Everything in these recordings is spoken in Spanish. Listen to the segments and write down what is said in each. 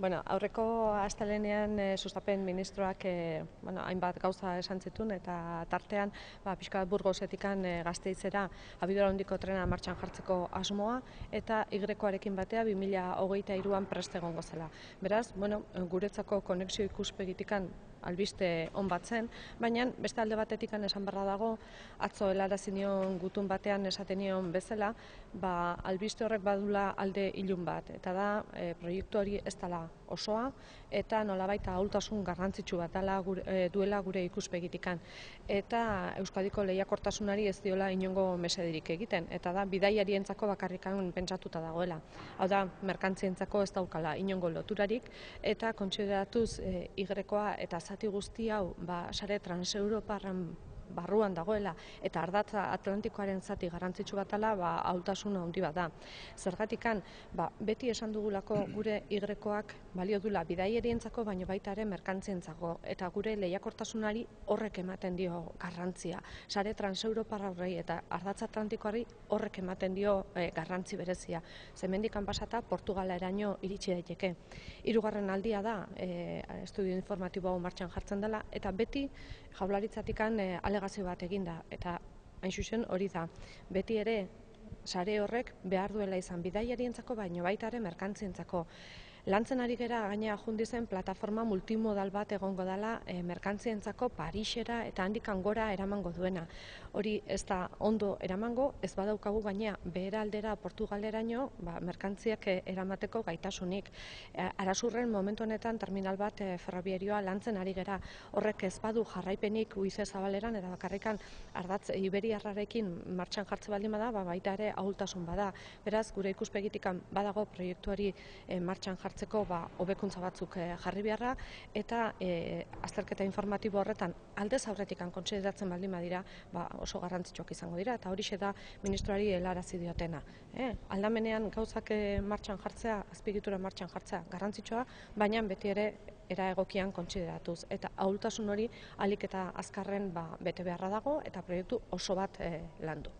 Aurreko astelehenean sustapen ministroak hainbat gauza esan zituen eta tartean pixka bat Burgosetikan Gasteizera abiadura handiko trena martxan jartzeko asmoa eta Y-arekin batea 2023an prest egongo zela. Beraz, guretzako konexio ikuspegitikan albiste on bat zen, baina beste alde batetik esan barra dago, atzo helarazi nion gutun batean esaten nion bezala, albiste horrek badula alde ilun bat, eta da proiektu hori ez dela osoa, eta nolabait ahultasun garrantzitsu bat duela gure ikuspegitikan. Eta Euskadiko lehiakortasunari ez diola inongo mesederik egiten, eta da bidaiarientzako bakarrikan pentsatuta dagoela. Hau da, merkantzientzako ez daukala inongo loturarik, eta kontsideratuz Y-a eta zati guzti hau sare transeuroparran barruan dagoela eta ardatza Atlantikoaren zati garrantzitsu bat dela, ahultasun handi bat da. Zergatikan, beti esan dugulako gure Y-ak balio dula bidaiarientzako, baino baita ere merkantzientzako, eta gure lehiakortasunari horrek ematen dio garrantzia. Sare transeuroparra horrei eta ardatza Atlantikoari horrek ematen dio garrantzi berezia. Hemendikan pasata Portugaleraino iritsi daiteke. Hirugarren aldia da estudio informatibo hau martxan jartzen dela, eta beti Jaurlaritzatikan alegazio bat eginda, eta hain zuzen hori da. Beti ere sare horrek behar duela izan bidaiarientzako, baino baita ere merkantzientzako. Lantzen ari gera gainera jundizen plataforma multimodal bat egongo dela merkantzientzako Parisera eta handikan gora eramango duena. Hori ez da ondo eramango, ez badaukagu gainera behera aldera Portugaleraino merkantziak eramateko gaitasunik. Arasurren momentu honetan terminal bat ferrobiarioa lantzen ari gera. Horrek ez badu jarraipenik Uize Zabaleran eta bakarrikan ardatz iberiarrarekin martxan jartze baldin bada, baita ere ahultasun bada. Beraz, gure ikuspegitikan badago proiektuari martxan jartzeko hobekuntza batzuk jarri beharra, eta azterketa informatibo horretan aldez aurretik kontsideratzen baldin badira, oso garrantzitsuak izango dira, eta horixe da ministroari helarazi diotena. Aldamenean gauzak martxan jartzea, azpiegitura martxan jartzea garrantzitsua, baina beti ere era egokian kontsideratuz, eta ahultasun hori ahalik eta azkarren bete beharra dago eta proiektu oso bat landu.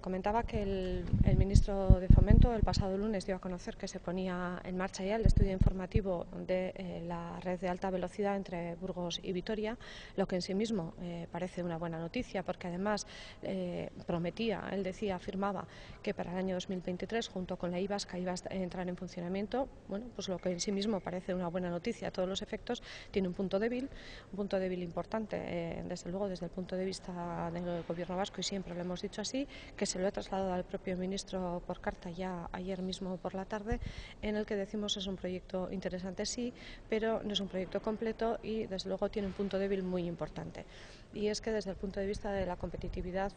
Comentaba que el ministro de Fomento el pasado lunes dio a conocer que se ponía en marcha ya el estudio informativo de la red de alta velocidad entre Burgos y Vitoria, lo que en sí mismo parece una buena noticia, porque además prometía, él decía, afirmaba que para el año 2023, junto con la I vasca, iba a entrar en funcionamiento. Pues lo que en sí mismo parece una buena noticia a todos los efectos, tiene un punto débil importante, desde luego desde el punto de vista del Gobierno vasco, y siempre lo hemos dicho así, que se lo he trasladado al propio ministro por carta ya ayer mismo por la tarde, en el que decimos es un proyecto interesante, sí, pero no es un proyecto completo y desde luego tiene un punto débil muy importante. Y es que desde el punto de vista de la competitividad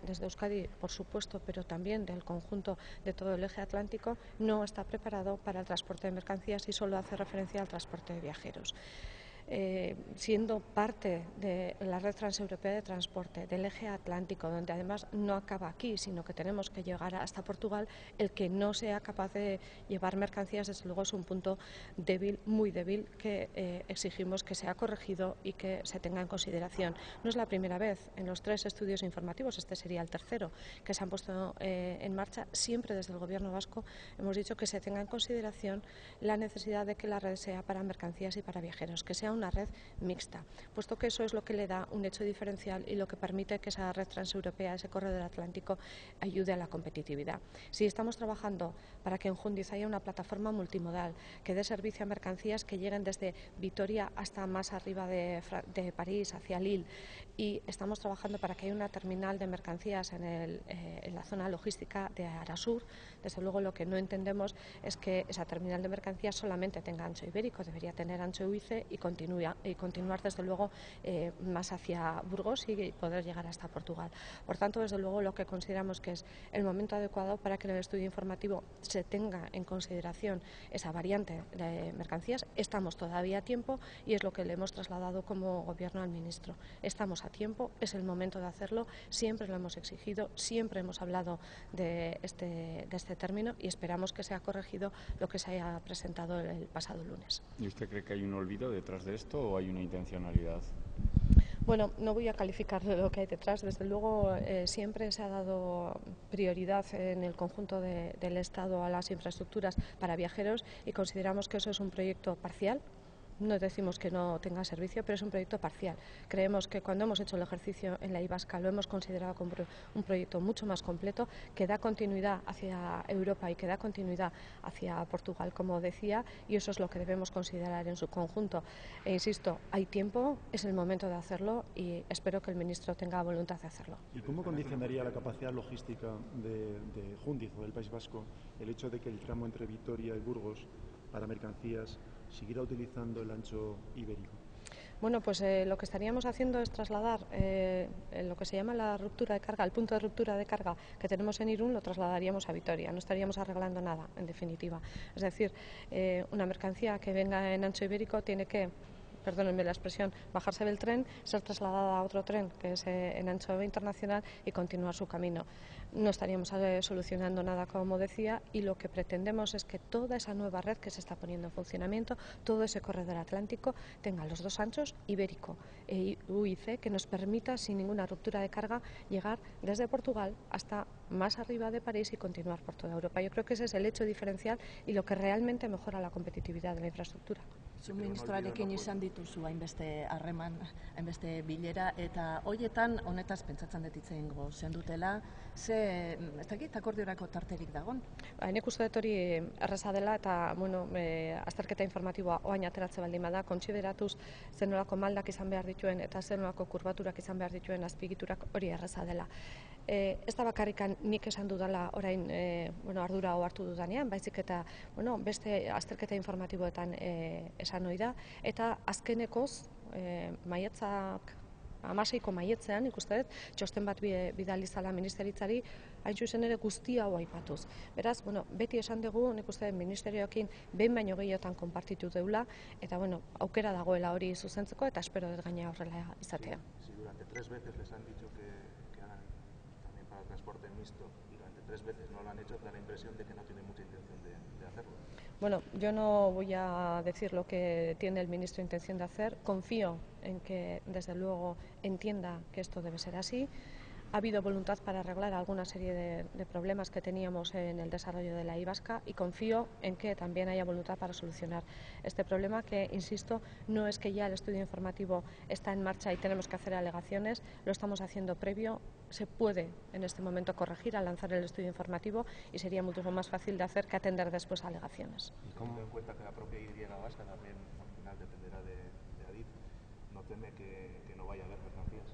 desde Euskadi, por supuesto, pero también del conjunto de todo el eje atlántico, no está preparado para el transporte de mercancías y solo hace referencia al transporte de viajeros. Siendo parte de la red transeuropea de transporte, del eje atlántico, donde además no acaba aquí, sino que tenemos que llegar hasta Portugal, el que no sea capaz de llevar mercancías, desde luego es un punto débil, muy débil, que exigimos que sea corregido y que se tenga en consideración. No es la primera vez, en los 3 estudios informativos, este sería el tercero, que se han puesto en marcha, siempre desde el Gobierno vasco hemos dicho que se tenga en consideración la necesidad de que la red sea para mercancías y para viajeros, que sea una red mixta, puesto que eso es lo que le da un hecho diferencial y lo que permite que esa red transeuropea, ese corredor atlántico, ayude a la competitividad. Si estamos trabajando para que en Jundiz haya una plataforma multimodal que dé servicio a mercancías que lleguen desde Vitoria hasta más arriba de París, hacia Lille, y estamos trabajando para que haya una terminal de mercancías en la zona logística de Arasur, desde luego lo que no entendemos es que esa terminal de mercancías solamente tenga ancho ibérico, debería tener ancho UIC y continuar desde luego más hacia Burgos y poder llegar hasta Portugal. Por tanto, desde luego lo que consideramos que es el momento adecuado para que en el estudio informativo se tenga en consideración esa variante de mercancías. Estamos todavía a tiempo y es lo que le hemos trasladado como Gobierno al ministro. Estamos a tiempo, es el momento de hacerlo, siempre lo hemos exigido, siempre hemos hablado de este término y esperamos que sea corregido lo que se haya presentado el pasado lunes. ¿Y usted cree que hay un olvido detrás de esto o hay una intencionalidad? Bueno, no voy a calificar lo que hay detrás. Desde luego, siempre se ha dado prioridad en el conjunto del Estado a las infraestructuras para viajeros y consideramos que eso es un proyecto parcial. No decimos que no tenga servicio, pero es un proyecto parcial. Creemos que cuando hemos hecho el ejercicio en la I-Vasca lo hemos considerado como un proyecto mucho más completo, que da continuidad hacia Europa y que da continuidad hacia Portugal, como decía, y eso es lo que debemos considerar en su conjunto. E insisto, hay tiempo, es el momento de hacerlo y espero que el ministro tenga voluntad de hacerlo. ¿Y cómo condicionaría la capacidad logística de Jundiz o del País Vasco el hecho de que el tramo entre Vitoria y Burgos para mercancías siguiera utilizando el ancho ibérico? Bueno, pues lo que estaríamos haciendo es trasladar lo que se llama la ruptura de carga, el punto de ruptura de carga que tenemos en Irún, lo trasladaríamos a Vitoria. No estaríamos arreglando nada, en definitiva. Es decir, una mercancía que venga en ancho ibérico tiene que, perdónenme la expresión, bajarse del tren, ser trasladada a otro tren que es en ancho internacional y continuar su camino. No estaríamos solucionando nada, como decía, y lo que pretendemos es que toda esa nueva red que se está poniendo en funcionamiento, todo ese corredor atlántico, tenga los dos anchos, ibérico e UIC, que nos permita, sin ninguna ruptura de carga, llegar desde Portugal hasta más arriba de París y continuar por toda Europa. Yo creo que ese es el hecho diferencial y lo que realmente mejora la competitividad de la infraestructura. Zu ministroarekin izan dituzu hainbeste harreman, hainbeste bilera, eta hoietan honetaz pentsatzen dut hitz egingo zendutela, ez dakit akordiorako tarterik dagon? Nik uste dut hori erraza dela eta azterketa informatiboa oain ateratze baldin bada, kontsideratuz zenolako maldak izan behar dituen eta zenolako kurbaturak izan behar dituen azpigiturak hori erraza dela. Ez da bakarrikan nik esan dudala orain ardura hartu dudanean, baizik eta beste azterketa informatiboetan esan ohi da, eta azkenekoz maiatzak 16ko maiatzean, ikuste dut, txosten bat bidali zala ministeritzari, hain zuzen ere guztia hau aipatuz. Beraz, beti esan dugu, nik uste ministerioekin behin baino gehiotan konpartitu deula, eta aukera dagoela hori zuzentzeko, eta espero dut gaina horrela izatea. Si durante 3 veces les han dicho que hagan también para el transporte mixto y durante 3 veces no lo han hecho, da la impresión de que no tienen mucha intención de hacerlo. Bueno, yo no voy a decir lo que tiene el ministro intención de hacer. Confío en que, desde luego, entienda que esto debe ser así. Ha habido voluntad para arreglar alguna serie de problemas que teníamos en el desarrollo de la I-Vasca y confío en que también haya voluntad para solucionar este problema que, insisto, no es que ya el estudio informativo está en marcha y tenemos que hacer alegaciones, lo estamos haciendo previo, se puede en este momento corregir al lanzar el estudio informativo y sería mucho más fácil de hacer que atender después alegaciones. Y teniendo en cuenta que la propia Y vasca también al final dependerá de Adif, ¿no teme que no vaya a haber mercancías?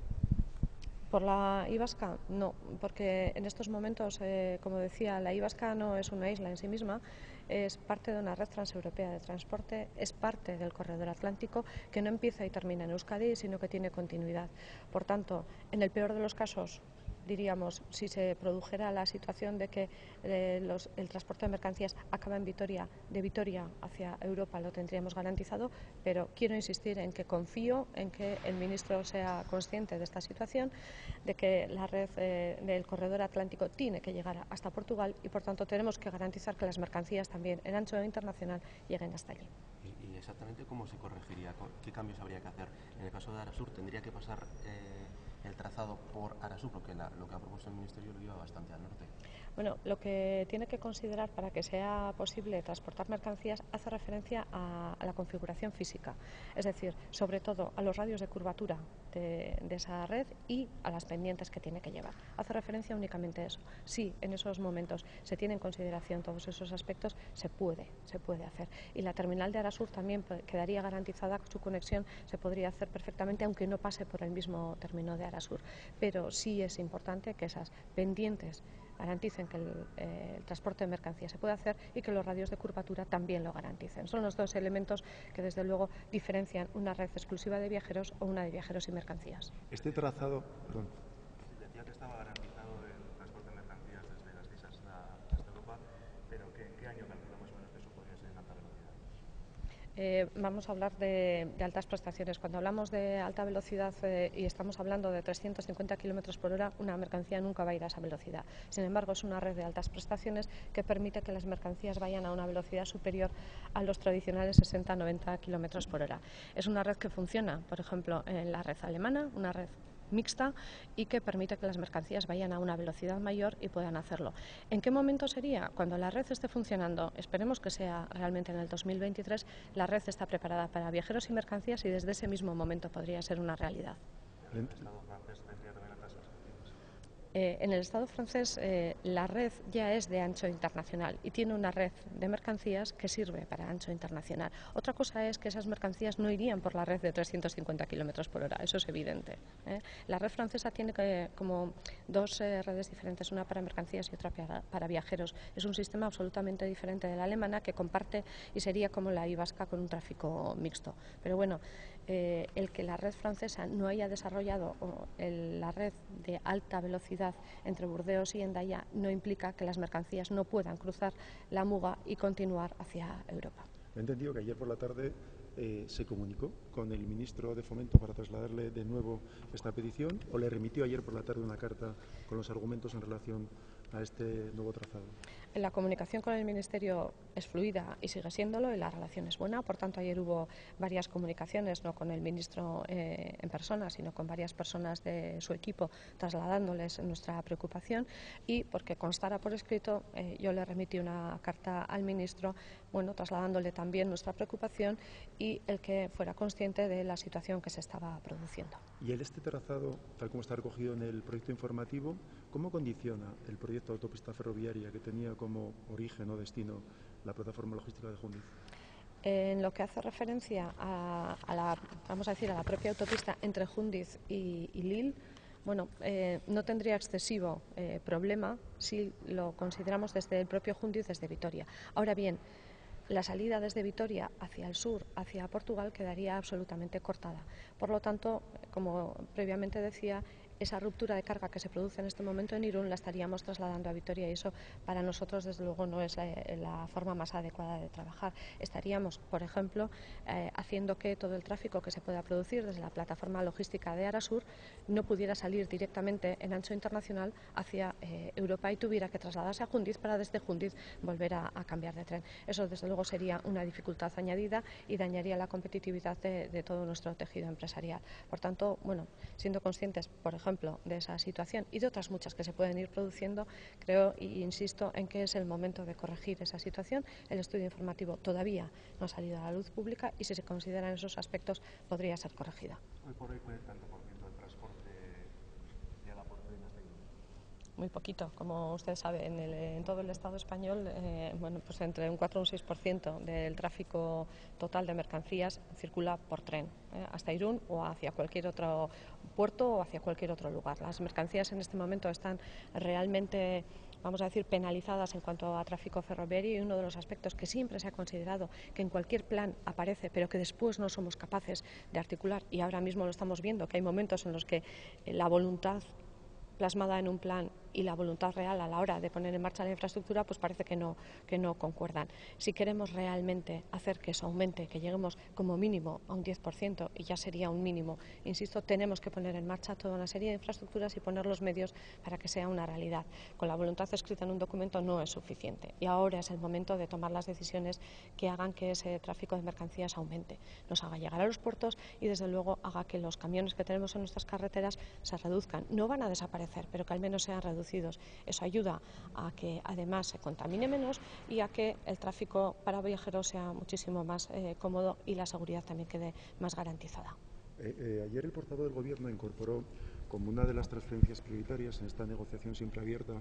Por la I-Vasca, no, porque en estos momentos, como decía, la I-Vasca no es una isla en sí misma, es parte de una red transeuropea de transporte, es parte del corredor atlántico que no empieza y termina en Euskadi, sino que tiene continuidad. Por tanto, en el peor de los casos, diríamos, si se produjera la situación de que el transporte de mercancías acaba en Vitoria, de Vitoria hacia Europa lo tendríamos garantizado, pero quiero insistir en que confío en que el ministro sea consciente de esta situación, de que la red del corredor atlántico tiene que llegar hasta Portugal y por tanto tenemos que garantizar que las mercancías también en ancho internacional lleguen hasta allí. ¿Y exactamente cómo se corregiría? ¿Qué cambios habría que hacer? En el caso de Arasur, ¿tendría que pasar el trazado por Arasur? Porque lo que ha propuesto el Ministerio lo lleva bastante al norte. Bueno, lo que tiene que considerar para que sea posible transportar mercancías hace referencia a la configuración física, es decir, sobre todo a los radios de curvatura de esa red y a las pendientes que tiene que llevar. Hace referencia únicamente a eso. Si en esos momentos se tiene en consideración todos esos aspectos, se puede hacer. Y la terminal de Arasur también quedaría garantizada, su conexión se podría hacer perfectamente, aunque no pase por el mismo término de Arasur. Pero sí es importante que esas pendientes garanticen que el transporte de mercancías se puede hacer y que los radios de curvatura también lo garanticen. Son los dos elementos que desde luego diferencian una red exclusiva de viajeros o una de viajeros y mercancías. Este trazado, perdón. Decía que estaba garantizado el transporte de mercancías desde Gasteiz hasta Europa, pero ¿en qué año calcula más o menos que eso podría ser en alta velocidad? Vamos a hablar de altas prestaciones. Cuando hablamos de alta velocidad y estamos hablando de 350 km por hora, una mercancía nunca va a ir a esa velocidad. Sin embargo, es una red de altas prestaciones que permite que las mercancías vayan a una velocidad superior a los tradicionales 60-90 km por hora. Es una red que funciona, por ejemplo, en la red alemana, una red mixta y que permite que las mercancías vayan a una velocidad mayor y puedan hacerlo. ¿En qué momento sería? Cuando la red esté funcionando, esperemos que sea realmente en el 2023, la red está preparada para viajeros y mercancías y desde ese mismo momento podría ser una realidad. ¿El Estado francés tendría también altas prestaciones? En el Estado francés la red ya es de ancho internacional y tiene una red de mercancías que sirve para ancho internacional. Otra cosa es que esas mercancías no irían por la red de 350 km por hora, eso es evidente. La red francesa tiene como dos redes diferentes, una para mercancías y otra para viajeros. Es un sistema absolutamente diferente de la alemana que comparte y sería como la I vasca con un tráfico mixto. Pero bueno, el que la red francesa no haya desarrollado la red de alta velocidad entre Burdeos y Hendaya no implica que las mercancías no puedan cruzar la Muga y continuar hacia Europa. He entendido que ayer por la tarde se comunicó con el ministro de Fomento para trasladarle de nuevo esta petición, o le remitió ayer por la tarde una carta con los argumentos en relación a este nuevo trazado. La comunicación con el Ministerio es fluida y sigue siéndolo y la relación es buena. Por tanto, ayer hubo varias comunicaciones, no con el ministro en persona, sino con varias personas de su equipo trasladándoles nuestra preocupación y porque constara por escrito, yo le remití una carta al ministro, trasladándole también nuestra preocupación y el que fuera consciente de la situación que se estaba produciendo. Y este trazado, tal como está recogido en el proyecto informativo, ¿cómo condiciona el proyecto de autopista ferroviaria que tenía como origen o destino la plataforma logística de Jundiz? En lo que hace referencia a la propia autopista entre Jundiz y Lille, no tendría excesivo problema si lo consideramos desde el propio Jundiz, desde Vitoria. Ahora bien, la salida desde Vitoria hacia el sur, hacia Portugal, quedaría absolutamente cortada. Por lo tanto, como previamente decía, esa ruptura de carga que se produce en este momento en Irún la estaríamos trasladando a Vitoria y eso para nosotros desde luego no es la forma más adecuada de trabajar. Estaríamos, por ejemplo, haciendo que todo el tráfico que se pueda producir desde la plataforma logística de Arasur no pudiera salir directamente en ancho internacional hacia Europa y tuviera que trasladarse a Jundiz para desde Jundiz volver a cambiar de tren. Eso desde luego sería una dificultad añadida y dañaría la competitividad de todo nuestro tejido empresarial. Por tanto, siendo conscientes, por ejemplo, de esa situación y de otras muchas que se pueden ir produciendo, creo e insisto en que es el momento de corregir esa situación. El estudio informativo todavía no ha salido a la luz pública y si se consideran esos aspectos podría ser corregida. Hoy por hoy, ¿cuál es el tanto por ciento del transporte llega por tren hasta ahí? Muy poquito, como usted sabe, en todo el Estado español, pues entre un 4 y un 6% del tráfico total de mercancías circula por tren, hasta Irún o hacia cualquier otro puerto o hacia cualquier otro lugar. Las mercancías en este momento están realmente, vamos a decir, penalizadas en cuanto a tráfico ferroviario y uno de los aspectos que siempre se ha considerado que en cualquier plan aparece, pero que después no somos capaces de articular y ahora mismo lo estamos viendo, que hay momentos en los que la voluntad plasmada en un plan y la voluntad real a la hora de poner en marcha la infraestructura, pues parece que no concuerdan. Si queremos realmente hacer que eso aumente, que lleguemos como mínimo a un 10%, y ya sería un mínimo, insisto, tenemos que poner en marcha toda una serie de infraestructuras y poner los medios para que sea una realidad. Con la voluntad escrita en un documento no es suficiente y ahora es el momento de tomar las decisiones que hagan que ese tráfico de mercancías aumente, nos haga llegar a los puertos y desde luego haga que los camiones que tenemos en nuestras carreteras se reduzcan. No van a desaparecer, pero que al menos sean reducidos. Eso ayuda a que además se contamine menos y a que el tráfico para viajeros sea muchísimo más cómodo y la seguridad también quede más garantizada. Ayer el portavoz del Gobierno incorporó como una de las transferencias prioritarias en esta negociación siempre abierta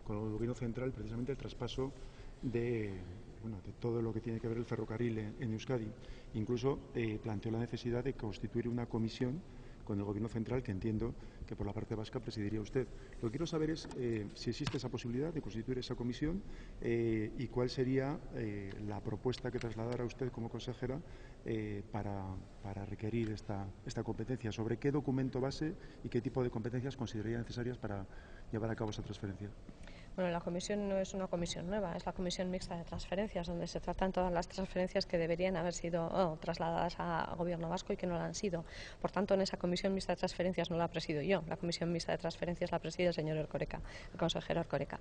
con el Gobierno central precisamente el traspaso de todo lo que tiene que ver el ferrocarril en Euskadi. Incluso planteó la necesidad de constituir una comisión con el Gobierno central, que entiendo que por la parte vasca presidiría usted. Lo que quiero saber es si existe esa posibilidad de constituir esa comisión y cuál sería la propuesta que trasladara usted como consejera para requerir esta competencia. ¿Sobre qué documento base y qué tipo de competencias consideraría necesarias para llevar a cabo esa transferencia? Bueno, la comisión no es una comisión nueva, es la comisión mixta de transferencias, donde se tratan todas las transferencias que deberían haber sido trasladadas al Gobierno vasco y que no lo han sido. Por tanto, en esa comisión mixta de transferencias no la presido yo, la comisión mixta de transferencias la preside el señor Erkoreka, el consejero Erkoreka.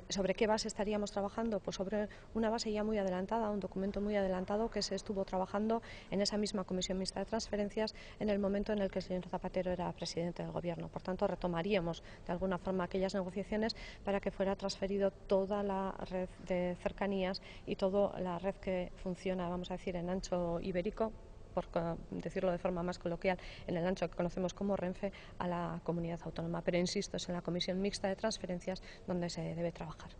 ¿Sobre qué base estaríamos trabajando? Pues sobre una base ya muy adelantada, un documento muy adelantado que se estuvo trabajando en esa misma comisión mixta de transferencias en el momento en el que el señor Zapatero era presidente del Gobierno. Por tanto, retomaríamos de alguna forma aquellas negociaciones para que fuera transferido toda la red de cercanías y toda la red que funciona, vamos a decir, en ancho ibérico, por decirlo de forma más coloquial, en el ancho que conocemos como Renfe, a la comunidad autónoma. Pero insisto, es en la comisión mixta de transferencias donde se debe trabajar.